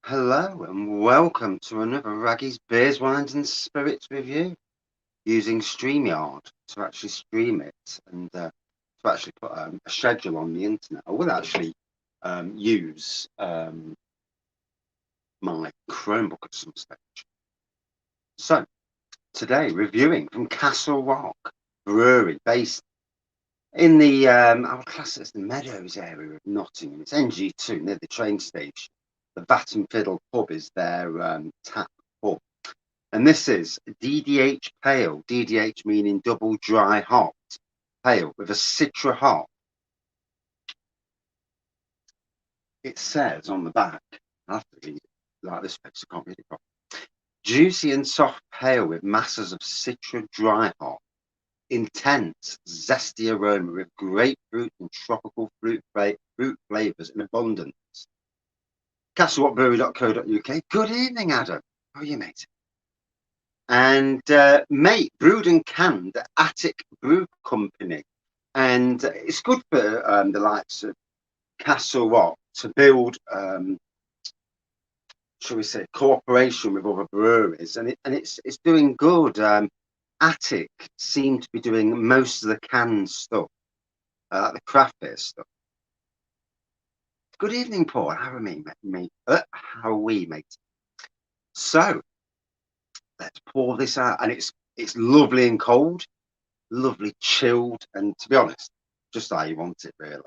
Hello and welcome to another Raggy's Beers, Wines and Spirits review using StreamYard to actually stream it and to actually put a schedule on the internet. I will actually use my Chromebook at some stage. So today reviewing from Castle Rock Brewery based in the I would class it as the Meadows area of Nottingham. It's NG2 near the train station. The Bat and Fiddle pub is their tap pub. And this is DDH Pale, DDH meaning double dry hopped pale with a Citra hop. It says on the back, I have to read it like this, folks, I can't read it properly. Juicy and soft pale with masses of Citra dry hop. Intense, zesty aroma with grapefruit and tropical fruit flavours in abundance. CastleRockBrewery.co.uk. Good evening, Adam. How are you, mate? And mate, brewed and canned at Attic Brew Company. And it's good for the likes of Castle Rock to build, shall we say, cooperation with other breweries, and it's doing good. Attic seem to be doing most of the canned stuff, the craft beer stuff. Good evening, Paul. How are how are we, mate? So let's pour this out, and it's lovely and cold, lovely chilled, and to be honest, just how you want it, really.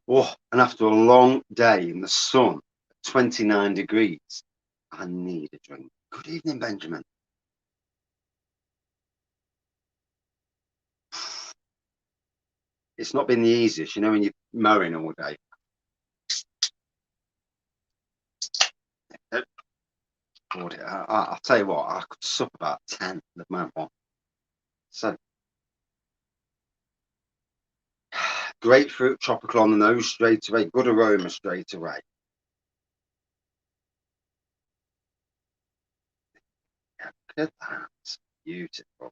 Oh, and after a long day in the sun, 29 degrees, I need a drink. Good evening, Benjamin. It's not been the easiest, when you're mowing all day. I'll tell you what, I could sup about 10 of my one. So, grapefruit, tropical on the nose straight away, good aroma straight away. Yeah, look at that, beautiful.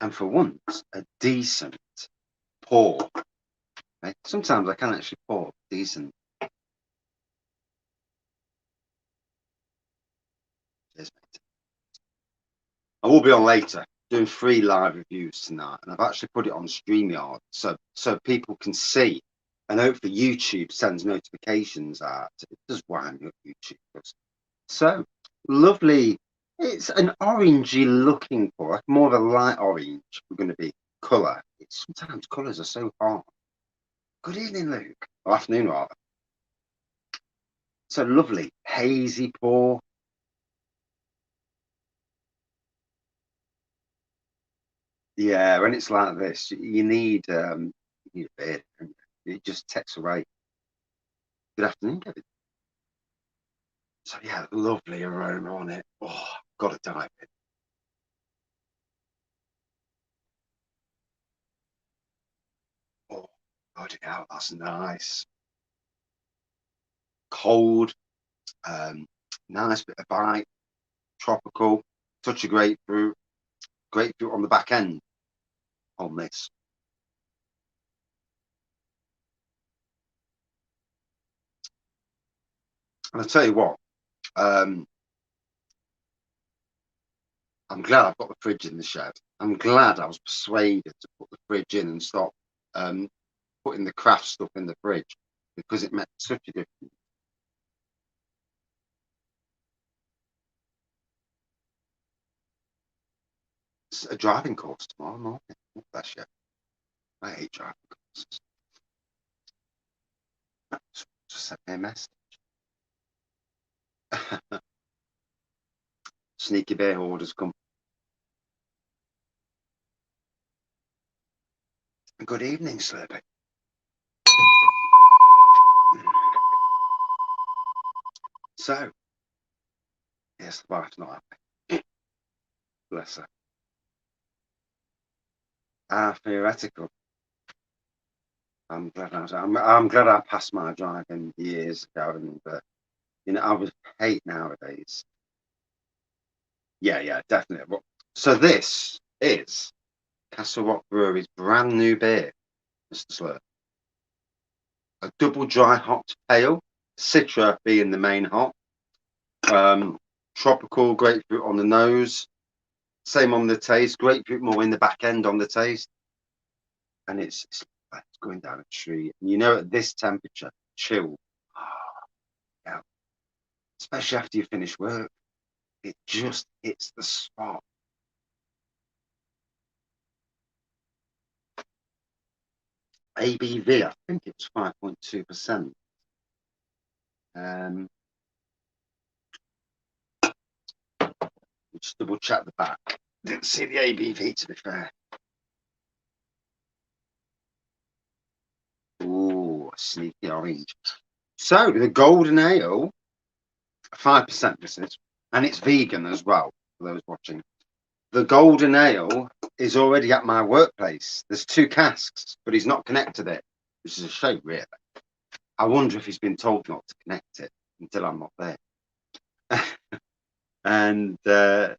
And for once, a decent pour. Right? Sometimes I can actually pour decent. Cheers, mate. I will be on later doing 3 live reviews tonight, and I've actually put it on StreamYard so people can see, and hopefully YouTube sends notifications out. It does wind me up, YouTube does. So lovely. It's an orangey looking pour, like more of a light orange. We're going to be colour. Sometimes colours are so hard. Good evening, Luke. Or afternoon, rather. So lovely, hazy pour. Yeah, when it's like this, you need a beer. It just takes away. Good afternoon, Kevin. So yeah, lovely aroma on it. Oh, got to dive in. Oh, bloody hell, that's nice. Cold, nice bit of bite, tropical, touch of grapefruit on the back end on this. And I tell you what, I'm glad I've got the fridge in the shed. I'm glad I was persuaded to put the fridge in and stop um, putting the craft stuff in the fridge because it made such a difference. It's a driving course tomorrow morning. Oh, bless you. I hate driving courses. Just sent me a message. Sneaky beer orders come. Good evening, Slurpee. So, yes, the wife's not happy. Bless her. Theoretical. I'm glad I passed my driving years ago, and I would hate nowadays. Yeah, definitely. So this is Castle Rock Brewery's brand new beer, Mr. Slur. A double dry hopped pale, Citra being the main hop. Tropical grapefruit on the nose. Same on the taste. Grapefruit more in the back end on the taste. And it's going down a tree. And you know, at this temperature, chill. Oh, yeah. Especially after you finish work. It just hits the spot. ABV, I think it was 5.2%. Just double check the back. Didn't see the ABV, to be fair. Ooh, sneaky orange. So the golden ale, 5% this is, and it's vegan as well, for those watching. The golden ale is already at my workplace. There's 2 casks, but he's not connected it, which is a shame, really. I wonder if he's been told not to connect it until I'm not there. And as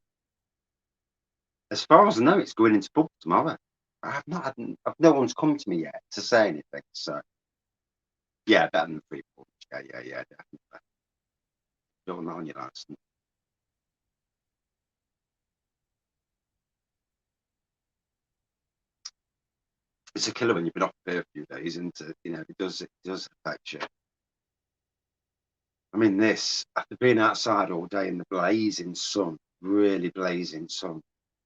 far as I know, it's going into pub tomorrow. No one's come to me yet to say anything. So yeah, better than 3 pubs. Yeah, definitely. Don't want that on your license. It's a killer when you've been off for a few days, isn't it? You know, it does affect you. I mean, this, after being outside all day in the blazing sun, really blazing sun,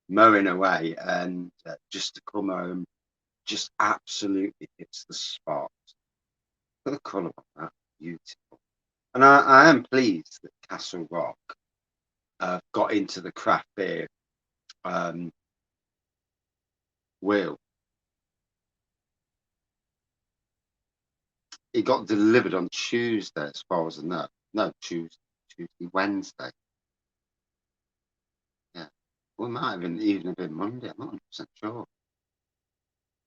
mowing away, and just to come home, just absolutely hits the spot. Look at the colour of that, beautiful. And I am pleased that Castle Rock got into the craft beer wheel. It got delivered on Tuesday, as far as I know. No, Tuesday, Wednesday. Yeah. Well, it might have even been Monday. I'm not 100% sure.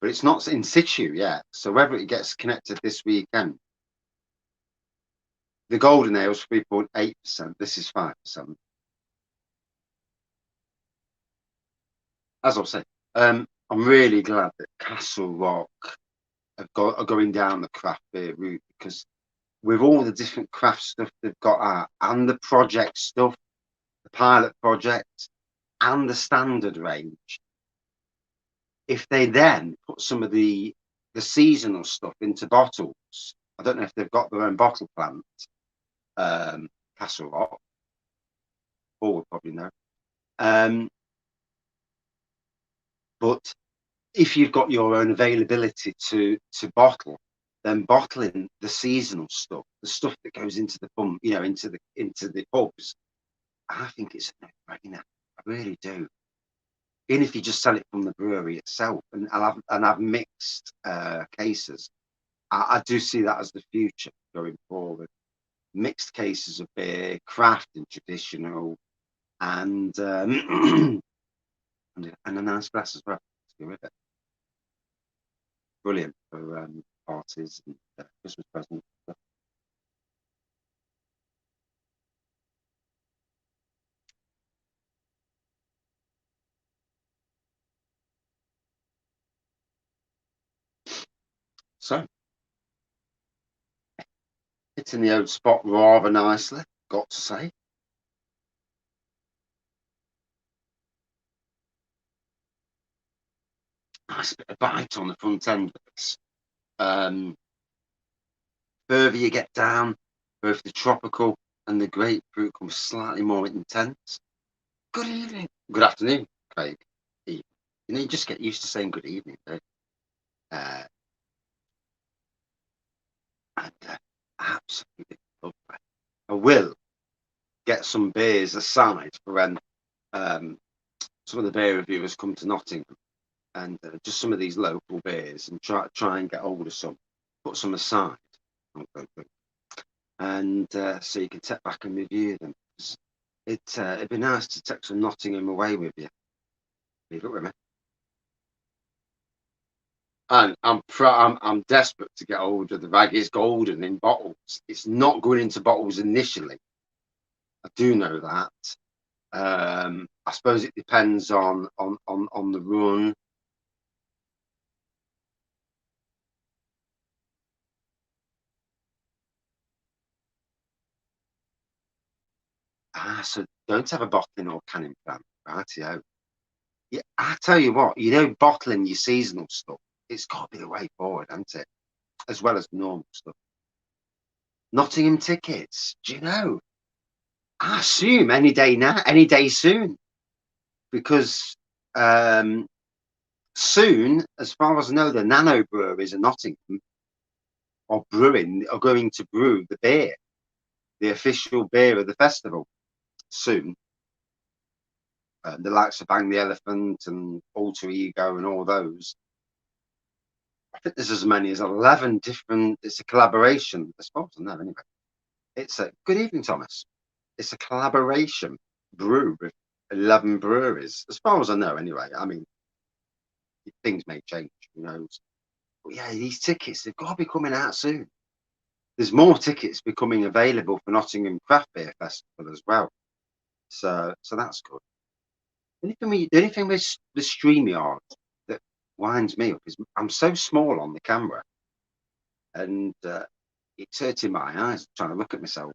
But it's not in situ yet. So whether it gets connected this weekend. The golden ale is 3.8%. This is 5%. As I was saying, I'm really glad that Castle Rock are going down the craft beer route, because with all the different craft stuff they've got out, and the project stuff, the pilot project, and the standard range, if they then put some of the seasonal stuff into bottles, I don't know if they've got their own bottle plant, Castle Rock, Paul would probably know. But if you've got your own availability to bottle, then bottling the seasonal stuff, the stuff that goes into the pump, you know, into the pubs, I think it's a no-brainer. I really do. Even if you just sell it from the brewery itself, and have mixed cases, I do see that as the future going forward. Mixed cases of beer, craft and traditional, and and a nice glass as well to go with it. Brilliant for parties and Christmas presents. So, hitting the old spot rather nicely, got to say. Nice bit of bite on the front end of this. Further you get down, both the tropical and the grapefruit comes slightly more intense. Good evening. Good afternoon, Craig. You know, you just get used to saying good evening, don't you? Absolutely lovely. I will get some beers aside for when some of the beer reviewers come to Nottingham, and just some of these local beers, and try and get hold of some, put some aside, and so you can take back and review them. It'd be nice to take some Nottingham away with you. Leave it with me. And I'm desperate to get hold of the Ragged's Golden in bottles. It's not going into bottles initially. I do know that. I suppose it depends on the run. So don't have a bottling or canning plant, rightio. Yeah, I tell you what, you know, bottling your seasonal stuff, it's got to be the way forward, hasn't it? As well as normal stuff. Nottingham tickets, do you know? I assume any day now, any day soon, because um, soon, as far as I know, the nano breweries in Nottingham are going to brew the beer, the official beer of the festival soon. The likes of Bang the Elephant and Alter Ego and all those. I think there's as many as 11 different. It's a collaboration, as far as I know, anyway. It's a good evening, Thomas. It's a collaboration brew with 11 breweries, as far as I know, anyway. I mean, things may change, who knows? But yeah, these tickets, they've got to be coming out soon. There's more tickets becoming available for Nottingham Craft Beer Festival as well. So that's good. The only thing with the StreamYard that winds me up is I'm so small on the camera, and it's hurting my eyes trying to look at myself.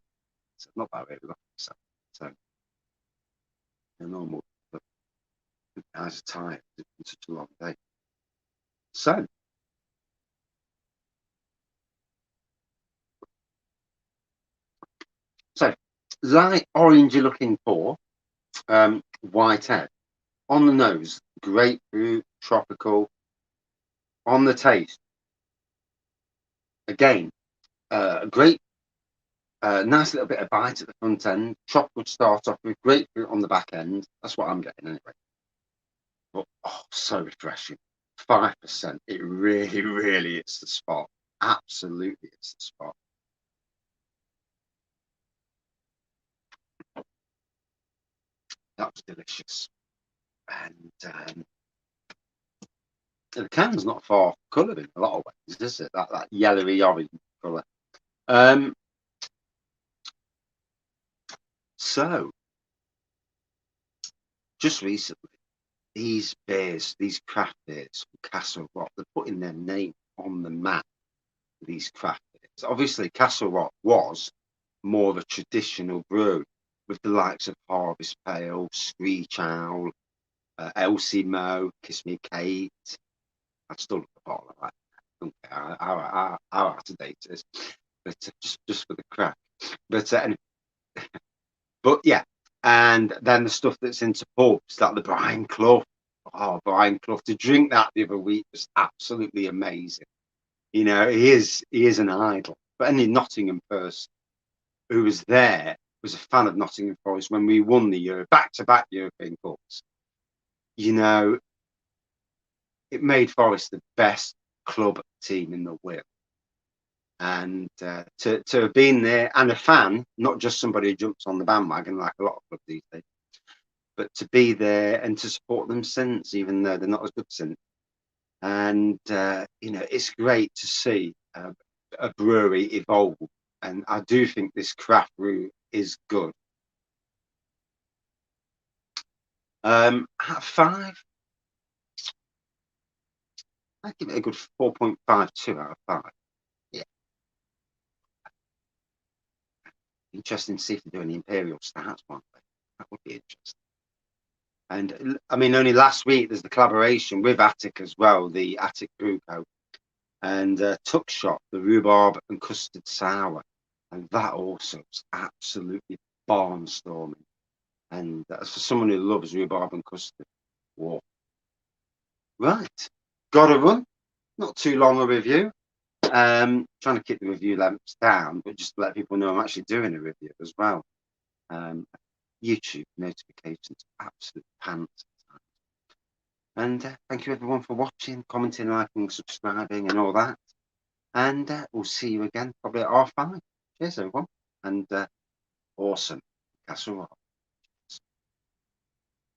So not that I really look at myself. So normal, but my eyes are tired. It's been such a long day. So light orangey looking pour, white head. On the nose, grapefruit, tropical. On the taste, again, great, nice little bit of bite at the front end. Tropical to start off with, grapefruit on the back end. That's what I'm getting anyway. But so refreshing. 5%. It really, really is the spot. Absolutely, it's the spot. That was delicious. And the can's not far coloured in a lot of ways, is it? That yellowy orange colour. So just recently, these beers, these craft beers from Castle Rock, they're putting their name on the map for these craft beers. Obviously, Castle Rock was more of a traditional brew with the likes of Harvest Pale, Screech Owl, Elsie Mo, Kiss Me Kate. I'd still look at a bottle of that. I don't care how out of date it is, but just for the crack. But yeah, and then the stuff that's into pubs, like the Brian Clough. Oh, Brian Clough! To drink that the other week was absolutely amazing. You know, he is an idol. But any Nottingham person who was there was a fan of Nottingham Forest when we won the back-to-back European Cups. You know, it made Forest the best club team in the world. And to have been there and a fan, not just somebody who jumps on the bandwagon like a lot of clubs these days, but to be there and to support them since, even though they're not as good since. And it's great to see a brewery evolve. And I do think this craft brew is good. Out of 5, I'd give it a good 4.52 out of 5. Yeah. Interesting to see if they do any Imperial stouts one day. That would be interesting. And I mean, only last week there's the collaboration with Attic as well, the Attic Brew Co. And Tuck Shop, the rhubarb and custard sour. And that also was absolutely barnstorming. And that's for someone who loves rhubarb and custard. Whoa. Right. Gotta run. Not too long a review. Trying to keep the review lengths down, but just to let people know I'm actually doing a review as well. YouTube notifications, absolute pants. And thank you everyone for watching, commenting, liking, subscribing, and all that. And we'll see you again probably at R5. Cheers, everyone. And awesome. Castle Rock.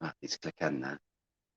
Right, let's click end now.